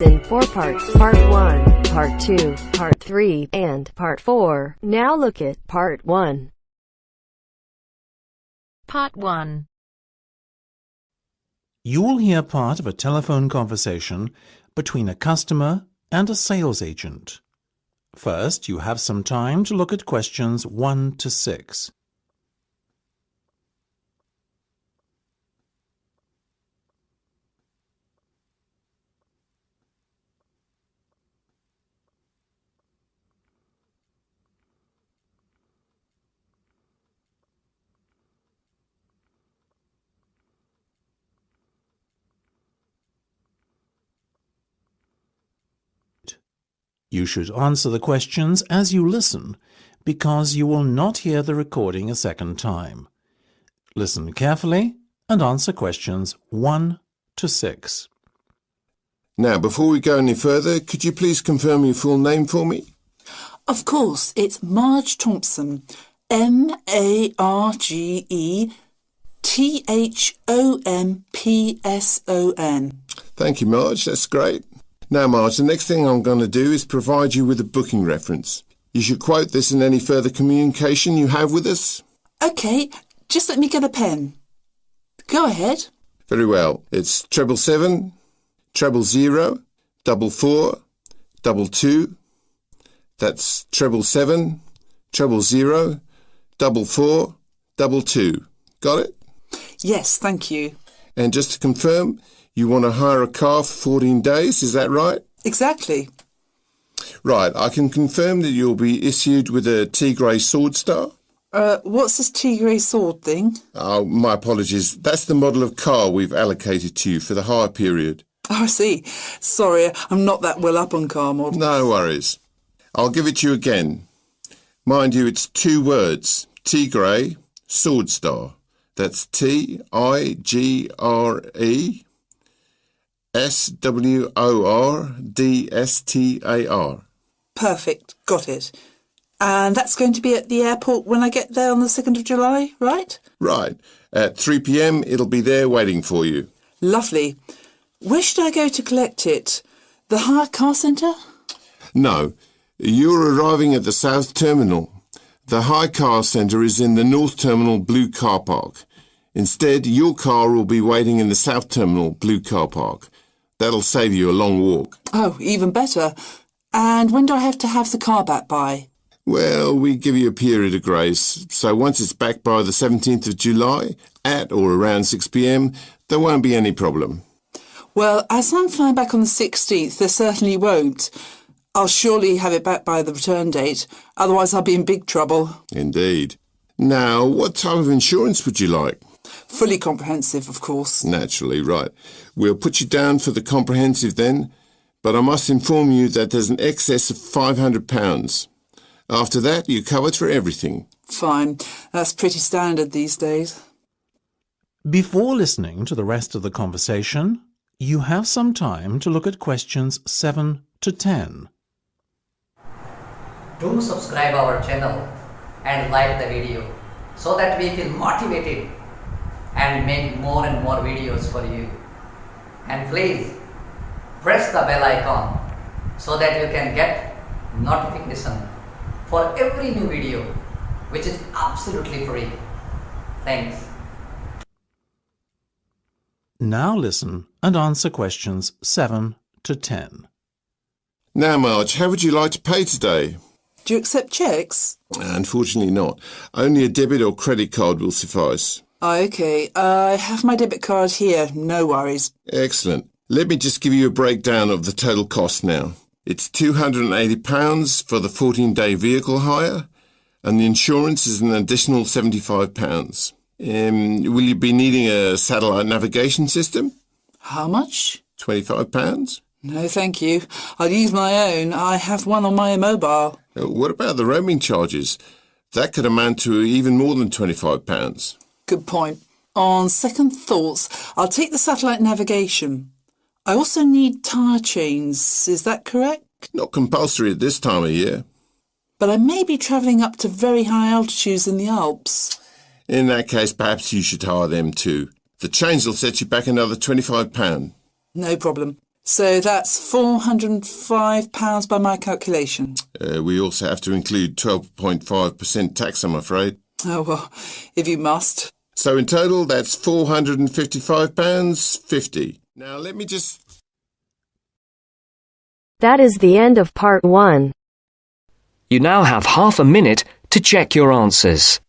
in 4 parts, Part 1, Part 2, Part 3, and Part 4. Now look at Part 1. Part 1. You will hear part of a telephone conversation between a customer and a sales agent. First, you have some time to look at questions 1 to 6. You should answer the questions as you listen, because you will not hear the recording a second time. Listen carefully and answer questions 1 to 6. Now, before we go any further, could you please confirm your full name for me? Of course, it's Marge Thompson. MARGETHOMPSON. Thank you, Marge. That's great. Now, Marge, the next thing I'm going to do is provide you with a booking reference. You should quote this in any further communication you have with us. OK, just let me get a pen. Go ahead. Very well. It's 777 000 44 22. That's 777 000 44 22. Got it? Yes, thank you. And just to confirm, you want to hire a car for 14 days, is that right? Exactly. Right, I can confirm that you'll be issued with a Tigray Sword Star. What's this Tigray sword thing? Oh, my apologies. That's the model of car we've allocated to you for the hire period. Oh, I see. Sorry, I'm not that well up on car models. No worries. I'll give it to you again. Mind you, it's 2 words. Tigray Sword Star. That's Tigre SWORDSTAR. Perfect, got it. And that's going to be at the airport when I get there on the 2nd of July, right? Right. At 3 p.m, it'll be there waiting for you. Lovely. Where should I go to collect it? The hire car centre? No, you're arriving at the South Terminal. The hire car centre is in the North Terminal Blue Car Park. Instead, your car will be waiting in the South Terminal Blue Car Park. That'll save you a long walk. Oh, even better. And when do I have to have the car back by? Well, we give you a period of grace. So once it's back by the 17th of July, at or around 6 p.m, there won't be any problem. Well, as I'm flying back on the 16th, there certainly won't. I'll surely have it back by the return date. Otherwise, I'll be in big trouble. Indeed. Now, what type of insurance would you like? Fully comprehensive, of course. Naturally, right. We'll put you down for the comprehensive then, but I must inform you that there's an excess of £500. After that, you're covered for everything. Fine. That's pretty standard these days. Before listening to the rest of the conversation, you have some time to look at questions 7 to 10. Do subscribe our channel and like the video so that we feel motivated and make more and more videos for you. And please press the bell icon so that you can get notification for every new video, which is absolutely free. Thanks. Now listen and answer questions 7 to 10. Now, Marge, how would you like to pay today? Do you accept cheques? Unfortunately not. Only a debit or credit card will suffice. OK. I have my debit card here. No worries. Excellent. Let me just give you a breakdown of the total cost now. It's £280 for the 14-day vehicle hire, and the insurance is an additional £75. Will you be needing a satellite navigation system? How much? £25. No, thank you. I'll use my own. I have one on my mobile. What about the roaming charges? That could amount to even more than £25. Good point. On second thoughts, I'll take the satellite navigation. I also need tyre chains. Is that correct? Not compulsory at this time of year. But I may be travelling up to very high altitudes in the Alps. In that case, perhaps you should hire them too. The chains will set you back another £25. No problem. So that's £405 by my calculation. We also have to include 12.5% tax, I'm afraid. Oh, well, if you must. So in total, that's £455.50. Now let me just... That is the end of part 1. You now have half a minute to check your answers.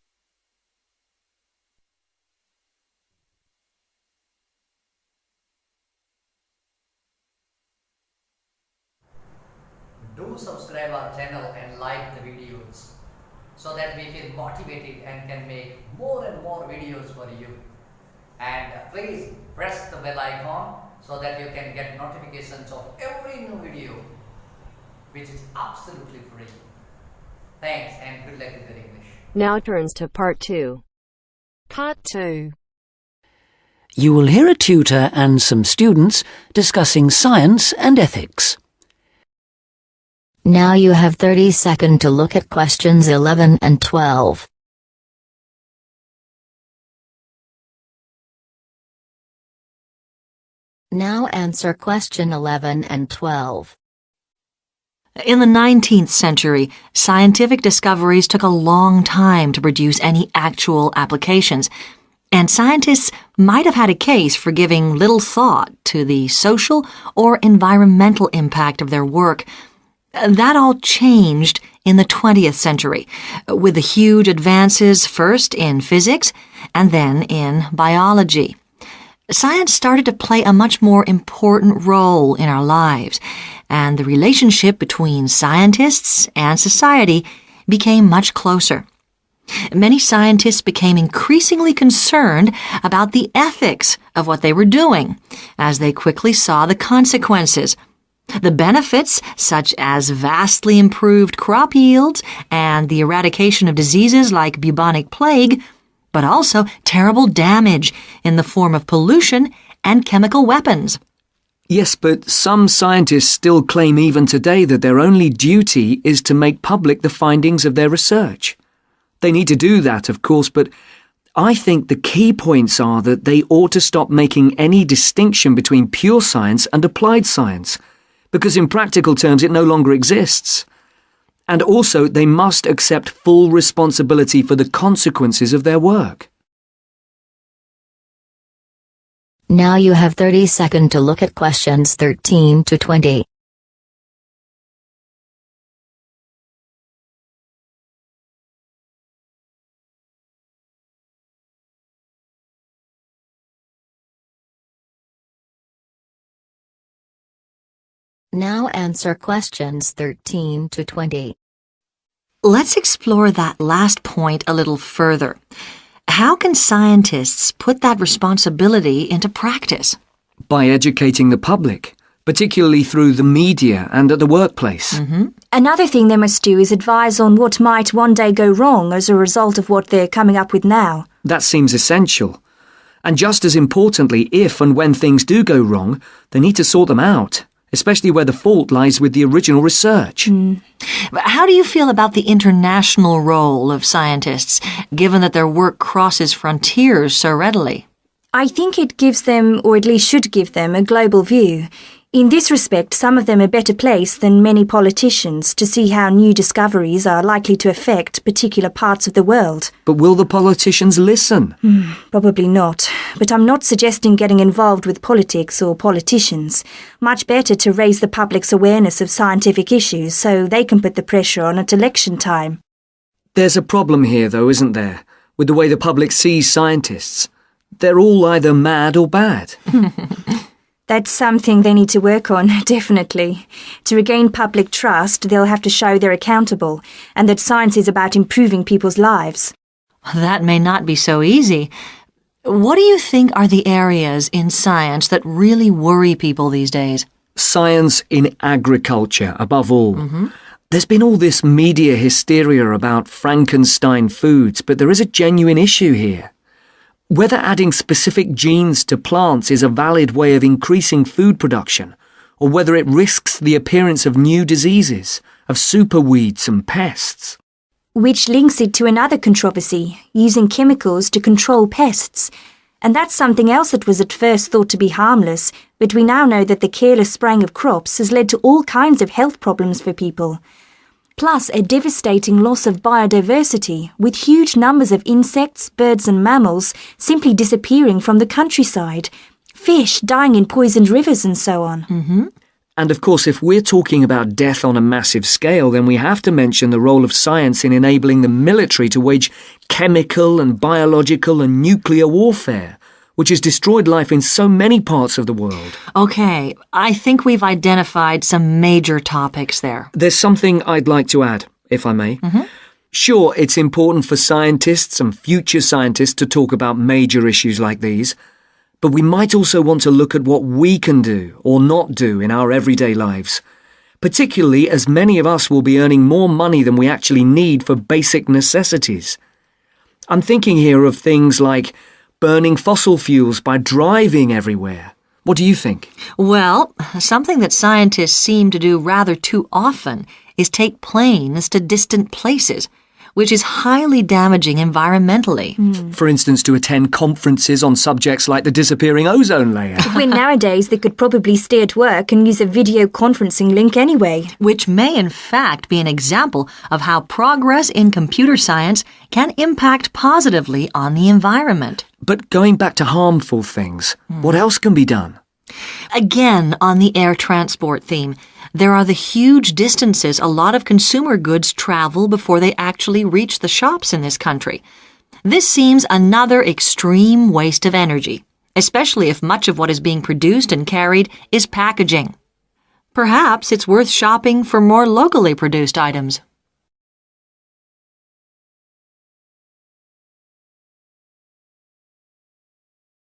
Do subscribe our channel and like the videos so that we feel motivated and can make more and more videos for you. And please press the bell icon so that you can get notifications of every new video, which is absolutely free. Thanks and good luck with your English. Now turns to part 2. Part 2. You will hear a tutor and some students discussing science and ethics. Now you have 30 seconds to look at questions 11 and 12. Now answer question 11 and 12. In the 19th century, scientific discoveries took a long time to produce any actual applications, and scientists might have had a case for giving little thought to the social or environmental impact of their work. That all changed in the 20th century, with the huge advances first in physics and then in biology. Science started to play a much more important role in our lives, and the relationship between scientists and society became much closer. Many scientists became increasingly concerned about the ethics of what they were doing, as they quickly saw the consequences. The benefits, such as vastly improved crop yields and the eradication of diseases like bubonic plague, but also terrible damage in the form of pollution and chemical weapons. Yes, but some scientists still claim even today that their only duty is to make public the findings of their research. They need to do that, of course, but I think the key points are that they ought to stop making any distinction between pure science and applied science, because in practical terms it no longer exists. And also they must accept full responsibility for the consequences of their work. Now you have 30 seconds to look at questions 13 to 20. Now answer questions 13 to 20. Let's explore that last point a little further. How can scientists put that responsibility into practice? By educating the public, particularly through the media and at the workplace. Another thing they must do is advise on what might one day go wrong as a result of what they're coming up with now. That seems essential. And just as importantly, if and when things do go wrong, they need to sort them out, especially where the fault lies with the original research. How do you feel about the international role of scientists, given that their work crosses frontiers so readily? I think it gives them, or at least should give them, a global view. In this respect, some of them are better placed than many politicians to see how new discoveries are likely to affect particular parts of the world. But will the politicians listen? Probably not. But I'm not suggesting getting involved with politics or politicians. Much better to raise the public's awareness of scientific issues so they can put the pressure on at election time. There's a problem here, though, isn't there, with the way the public sees scientists. They're all either mad or bad. That's something they need to work on, definitely. To regain public trust, they'll have to show they're accountable, and that science is about improving people's lives. That may not be so easy. What do you think are the areas in science that really worry people these days? Science in agriculture, above all. There's been all this media hysteria about Frankenstein foods, but there is a genuine issue here. Whether adding specific genes to plants is a valid way of increasing food production, or whether it risks the appearance of new diseases, of superweeds and pests. Which links it to another controversy, using chemicals to control pests. And that's something else that was at first thought to be harmless, but we now know that the careless spraying of crops has led to all kinds of health problems for people. Plus a devastating loss of biodiversity, with huge numbers of insects, birds and mammals simply disappearing from the countryside, fish dying in poisoned rivers and so on. Mm-hmm. And of course, if we're talking about death on a massive scale, then we have to mention the role of science in enabling the military to wage chemical and biological and nuclear warfare, which has destroyed life in so many parts of the world. Okay, I think we've identified some major topics there. There's something I'd like to add, if I may. Mm-hmm. Sure, it's important for scientists and future scientists to talk about major issues like these, but we might also want to look at what we can do or not do in our everyday lives, particularly as many of us will be earning more money than we actually need for basic necessities. I'm thinking here of things like burning fossil fuels by driving everywhere. What do you think? Well, something that scientists seem to do rather too often is take planes to distant places, which is highly damaging environmentally. For instance, to attend conferences on subjects like the disappearing ozone layer. When nowadays they could probably stay at work and use a video conferencing link anyway. Which may in fact be an example of how progress in computer science can impact positively on the environment. But going back to harmful things, what else can be done? Again, on the air transport theme, there are the huge distances a lot of consumer goods travel before they actually reach the shops in this country. This seems another extreme waste of energy, especially if much of what is being produced and carried is packaging. Perhaps it's worth shopping for more locally produced items.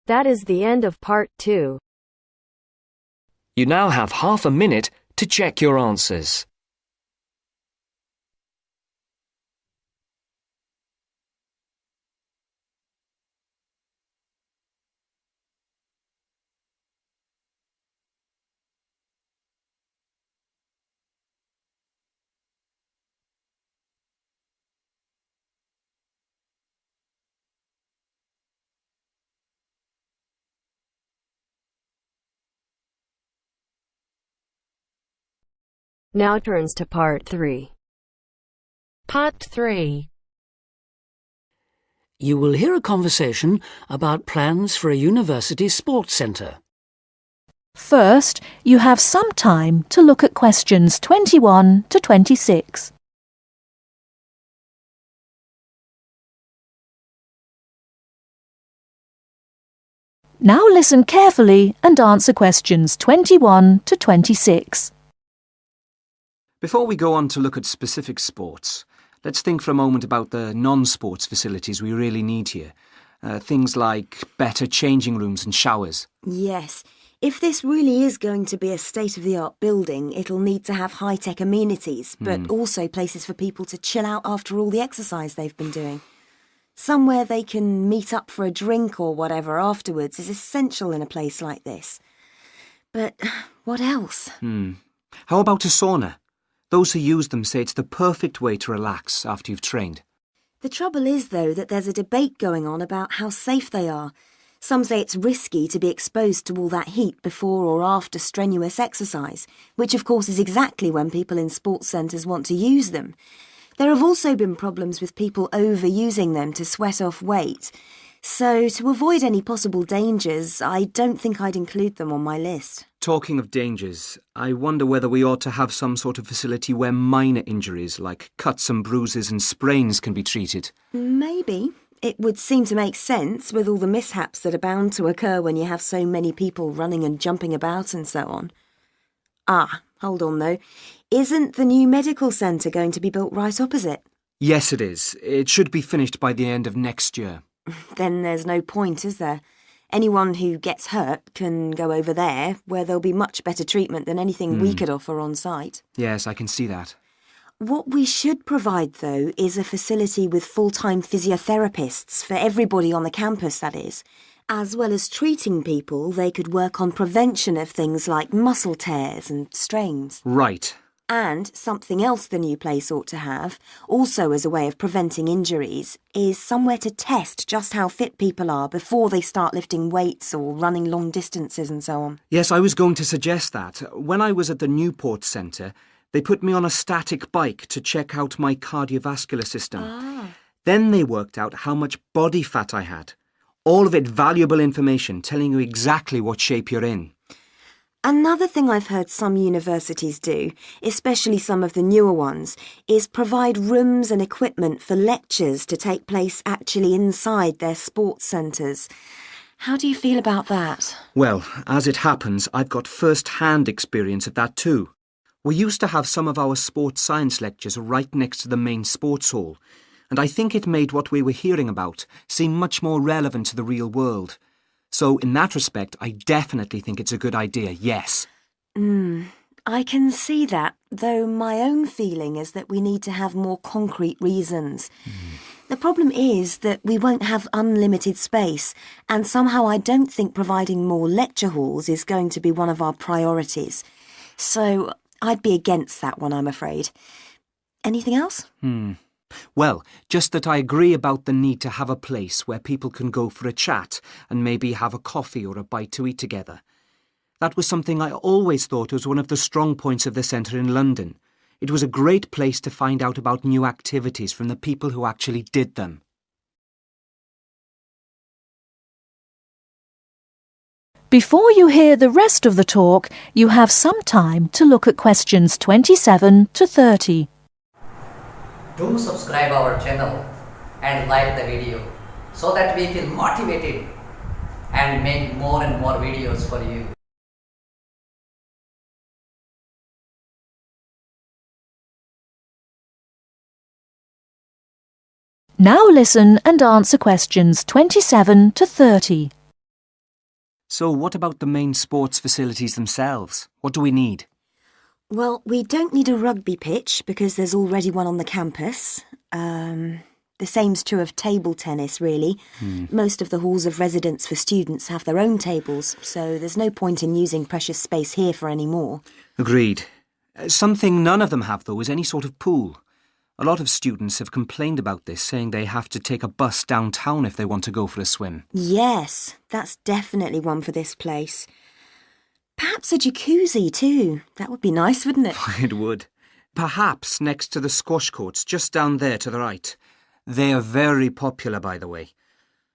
That is the end of part 2. You now have half a minute to check your answers. Now turns to part 3. Part 3. You will hear a conversation about plans for a university sports centre. First, you have some time to look at questions 21 to 26. Now listen carefully and answer questions 21 to 26. Before we go on to look at specific sports, let's think for a moment about the non-sports facilities we really need here. Things like better changing rooms and showers. Yes. If this really is going to be a state-of-the-art building, it'll need to have high-tech amenities, but also places for people to chill out after all the exercise they've been doing. Somewhere they can meet up for a drink or whatever afterwards is essential in a place like this. But what else? How about a sauna? Those who use them say it's the perfect way to relax after you've trained. The trouble is, though, that there's a debate going on about how safe they are. Some say it's risky to be exposed to all that heat before or after strenuous exercise, which of course is exactly when people in sports centres want to use them. There have also been problems with people overusing them to sweat off weight. So, to avoid any possible dangers, I don't think I'd include them on my list. Talking of dangers, I wonder whether we ought to have some sort of facility where minor injuries like cuts and bruises and sprains can be treated. Maybe. It would seem to make sense with all the mishaps that are bound to occur when you have so many people running and jumping about and so on. Ah, hold on though. Isn't the new medical centre going to be built right opposite? Yes, it is. It should be finished by the end of next year. Then there's no point, is there? Anyone who gets hurt can go over there, where there'll be much better treatment than anything we could offer on site. Yes, I can see that. What we should provide, though, is a facility with full-time physiotherapists for everybody on the campus, that is. As well as treating people, they could work on prevention of things like muscle tears and strains. Right. And something else the new place ought to have, also as a way of preventing injuries, is somewhere to test just how fit people are before they start lifting weights or running long distances and so on. Yes, I was going to suggest that. When I was at the Newport Centre, they put me on a static bike to check out my cardiovascular system. Then they worked out how much body fat I had. All of it valuable information telling you exactly what shape you're in. Another thing I've heard some universities do, especially some of the newer ones, is provide rooms and equipment for lectures to take place actually inside their sports centres. How do you feel about that? Well, as it happens, I've got first-hand experience of that too. We used to have some of our sports science lectures right next to the main sports hall, and I think it made what we were hearing about seem much more relevant to the real world. So, in that respect, I definitely think it's a good idea, yes. I can see that, though my own feeling is that we need to have more concrete reasons. The problem is that we won't have unlimited space, and somehow I don't think providing more lecture halls is going to be one of our priorities. So, I'd be against that one, I'm afraid. Anything else? Well, just that I agree about the need to have a place where people can go for a chat and maybe have a coffee or a bite to eat together. That was something I always thought was one of the strong points of the centre in London. It was a great place to find out about new activities from the people who actually did them. Before you hear the rest of the talk, you have some time to look at questions 27 to 30. Do subscribe our channel and like the video so that we feel motivated and make more and more videos for you. Now listen and answer questions 27 to 30. So what about the main sports facilities themselves? What do we need? Well, we don't need a rugby pitch because there's already one on the campus. The same's true of table tennis, really. Most of the halls of residence for students have their own tables, so there's no point in using precious space here for any more. Agreed. Something none of them have, though, is any sort of pool. A lot of students have complained about this, saying they have to take a bus downtown if they want to go for a swim. Yes, that's definitely one for this place. Perhaps a jacuzzi too. That would be nice, wouldn't it? It would. Perhaps next to the squash courts, just down there to the right. They are very popular, by the way.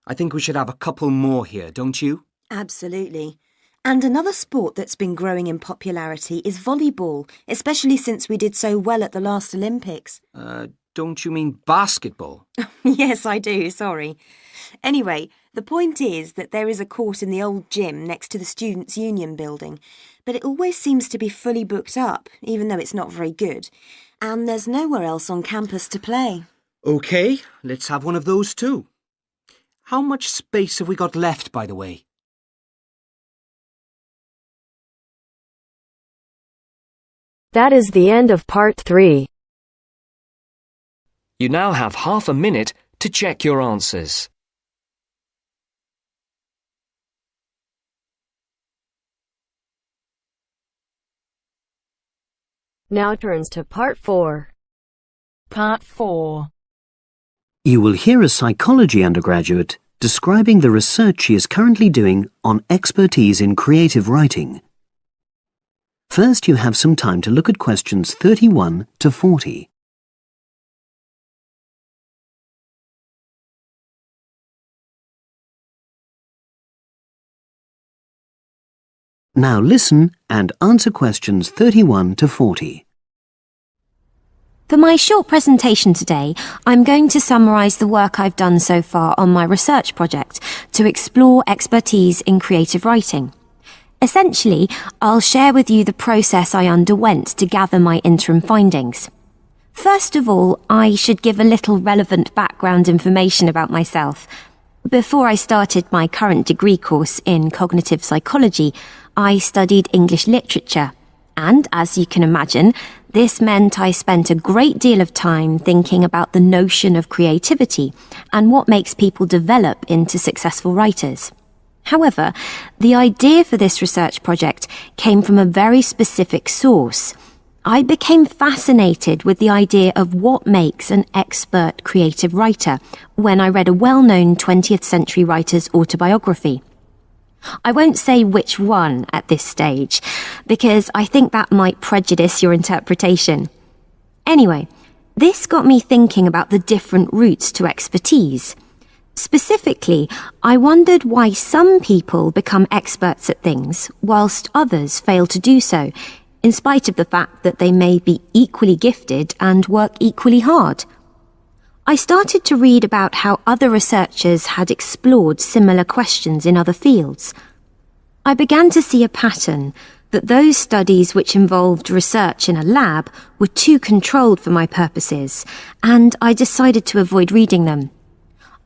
I think we should have a couple more here, don't you? Absolutely. And another sport that's been growing in popularity is volleyball, especially since we did so well at the last Olympics. Don't you mean basketball? Yes, I do, sorry. Anyway, the point is that there is a court in the old gym next to the Students' Union building, but it always seems to be fully booked up, even though it's not very good. And there's nowhere else on campus to play. OK, let's have one of those too. How much space have we got left, by the way? That is the end of part 3. You now have half a minute to check your answers. Now turns to part 4. Part 4. You will hear a psychology undergraduate describing the research she is currently doing on expertise in creative writing. First, you have some time to look at questions 31 to 40. Now listen and answer questions 31 to 40. For my short presentation today, I'm going to summarise the work I've done so far on my research project to explore expertise in creative writing. Essentially, I'll share with you the process I underwent to gather my interim findings. First of all, I should give a little relevant background information about myself. Before I started my current degree course in cognitive psychology, I studied English literature, and as you can imagine, this meant I spent a great deal of time thinking about the notion of creativity and what makes people develop into successful writers. However, the idea for this research project came from a very specific source. I became fascinated with the idea of what makes an expert creative writer when I read a well-known 20th century writer's autobiography. I won't say which one at this stage, because I think that might prejudice your interpretation. Anyway, this got me thinking about the different routes to expertise. Specifically, I wondered why some people become experts at things whilst others fail to do so, in spite of the fact that they may be equally gifted and work equally hard. I started to read about how other researchers had explored similar questions in other fields. I began to see a pattern that those studies which involved research in a lab were too controlled for my purposes, and I decided to avoid reading them.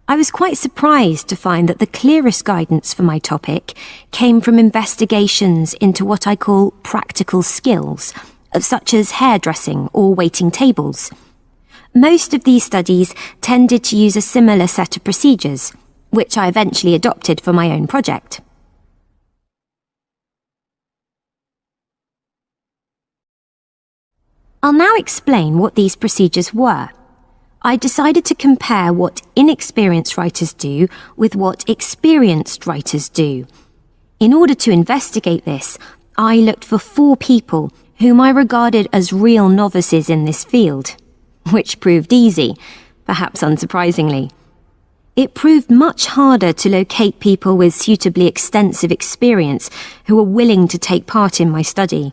I was quite surprised to find that the clearest guidance for my topic came from investigations into what I call practical skills, such as hairdressing or waiting tables. Most of these studies tended to use a similar set of procedures, which I eventually adopted for my own project. I'll now explain what these procedures were. I decided to compare what inexperienced writers do with what experienced writers do. In order to investigate this, I looked for 4 people whom I regarded as real novices in this field, which proved easy, perhaps unsurprisingly. It proved much harder to locate people with suitably extensive experience who were willing to take part in my study.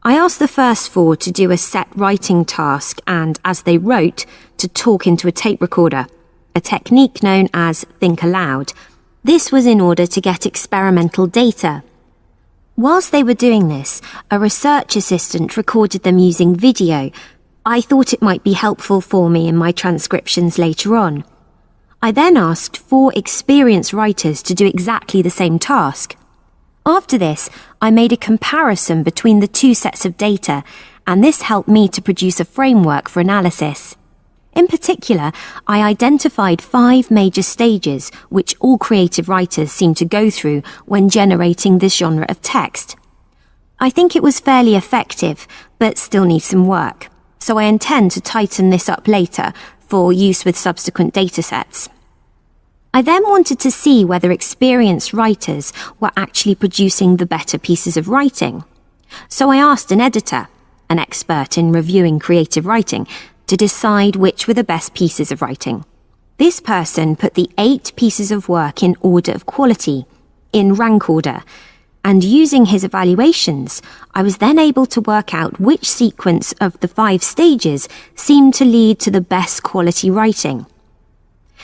I asked the first 4 to do a set writing task and, as they wrote, to talk into a tape recorder, a technique known as think aloud. This was in order to get experimental data. Whilst they were doing this, a research assistant recorded them using video. I thought it might be helpful for me in my transcriptions later on. I then asked 4 experienced writers to do exactly the same task. After this, I made a comparison between the 2 sets of data, and this helped me to produce a framework for analysis. In particular, I identified 5 major stages which all creative writers seem to go through when generating this genre of text. I think it was fairly effective, but still needs some work, so I intend to tighten this up later for use with subsequent datasets. I then wanted to see whether experienced writers were actually producing the better pieces of writing. So I asked an editor, an expert in reviewing creative writing, to decide which were the best pieces of writing. This person put the 8 pieces of work in order of quality, in rank order, and using his evaluations, I was then able to work out which sequence of the 5 stages seemed to lead to the best quality writing.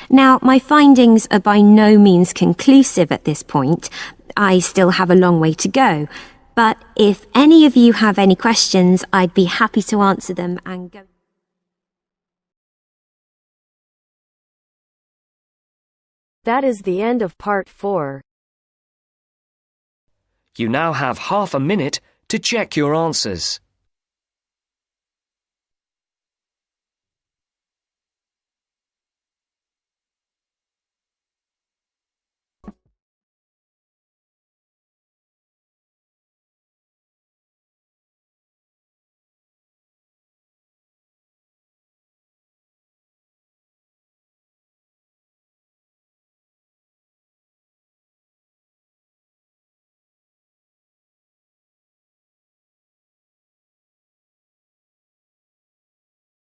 Now, my findings are by no means conclusive at this point. I still have a long way to go, but if any of you have any questions, I'd be happy to answer them and go. That is the end of part 4. You now have half a minute to check your answers.